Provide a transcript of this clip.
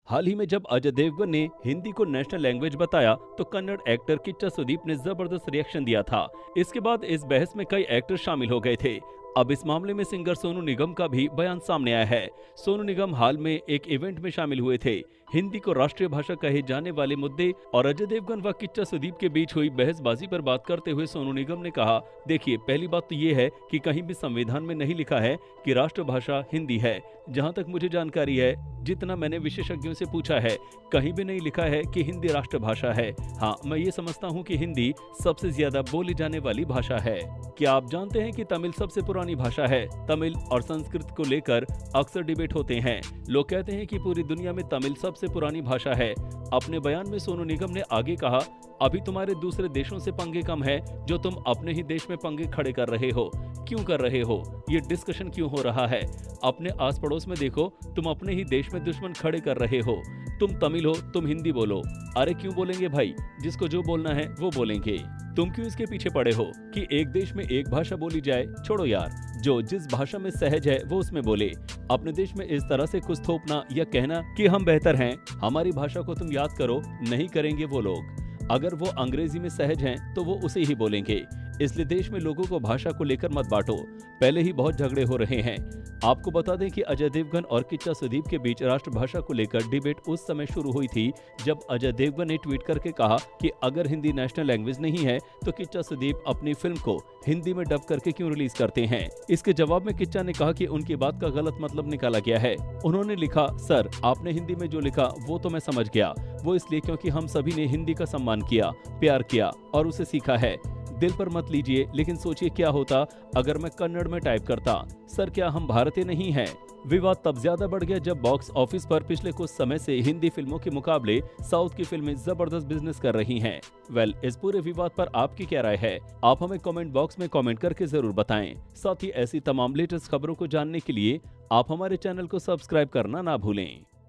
हाल ही में जब अजय देवगन ने हिंदी को नेशनल लैंग्वेज बताया तो कन्नड़ एक्टर किच्चा सुदीप ने जबरदस्त रिएक्शन दिया था। इसके बाद इस बहस में कई एक्टर शामिल हो गए थे। अब इस मामले में सिंगर सोनू निगम का भी बयान सामने आया है। सोनू निगम हाल में एक इवेंट में शामिल हुए थे। हिंदी को राष्ट्रीय भाषा कहे जाने वाले मुद्दे और अजय देवगन व किच्चा सुदीप के बीच हुई बहसबाजी पर बात करते हुए सोनू निगम ने कहा, देखिए, पहली बात तो ये है कि कहीं भी संविधान में नहीं लिखा है कि राष्ट्रभाषा हिंदी है। जहां तक मुझे जानकारी है, जितना मैंने विशेषज्ञों से पूछा है, कहीं भी नहीं लिखा है कि हिंदी राष्ट्रभाषा है। हाँ, मैं ये समझता हूँ कि हिंदी सबसे ज्यादा बोली जाने वाली भाषा है। क्या आप जानते हैं कि तमिल सबसे पुरानी भाषा है? तमिल और संस्कृत को लेकर अक्सर डिबेट होते हैं। लोग कहते हैं कि पूरी दुनिया में तमिल सबसे पुरानी भाषा है। अपने बयान में सोनू निगम ने आगे कहा, अभी तुम्हारे दूसरे देशों से पंगे कम है, जो तुम अपने ही देश में पंगे खड़े कर रहे हो। क्यों कर रहे हो? ये डिस्कशन क्यों हो रहा है? अपने आस पड़ोस में देखो, तुम अपने ही देश में दुश्मन खड़े कर रहे हो। तुम तमिल हो, तुम हिंदी बोलो। अरे क्यों बोलेंगे भाई? जिसको जो बोलना है वो बोलेंगे। तुम क्यों इसके पीछे पड़े हो कि एक देश में एक भाषा बोली जाए? छोड़ो यार, जो जिस भाषा में सहज है वो उसमें बोले। अपने देश में इस तरह से कुछ थोपना या कहना कि हम बेहतर हैं, हमारी भाषा को तुम याद करो, नहीं करेंगे वो लोग। अगर वो अंग्रेजी में सहज हैं तो वो उसे ही बोलेंगे। इसलिए देश में लोगों को भाषा को लेकर मत बांटो। पहले ही बहुत झगड़े हो रहे हैं। आपको बता दें कि अजय देवगन और किच्चा सुदीप के बीच राष्ट्रभाषा को लेकर डिबेट उस समय शुरू हुई थी जब अजय देवगन ने ट्वीट करके कहा कि अगर हिंदी नेशनल लैंग्वेज नहीं है तो किच्चा सुदीप अपनी फिल्म को हिंदी में डब करके क्यों रिलीज करते हैं। इसके जवाब में किच्चा ने कहा कि उनकी बात का गलत मतलब निकाला गया है। उन्होंने लिखा, सर, आपने हिंदी में जो लिखा वो तो मैं समझ गया। वो इसलिए क्योंकि हम सभी ने हिंदी का सम्मान किया, प्यार किया और उसे सीखा है। दिल पर मत लीजिए, लेकिन सोचिए क्या होता अगर मैं कन्नड़ में टाइप करता। सर, क्या हम भारतीय नहीं हैं? विवाद तब ज्यादा बढ़ गया जब बॉक्स ऑफिस पर पिछले कुछ समय से हिंदी फिल्मों के मुकाबले साउथ की फिल्में जबरदस्त बिजनेस कर रही हैं। इस पूरे विवाद पर आपकी क्या राय है? आप हमें कमेंट बॉक्स में कमेंट करके जरूर बताएं। साथ ही ऐसी तमाम लेटेस्ट खबरों को जानने के लिए आप हमारे चैनल को सब्सक्राइब करना ना भूलें।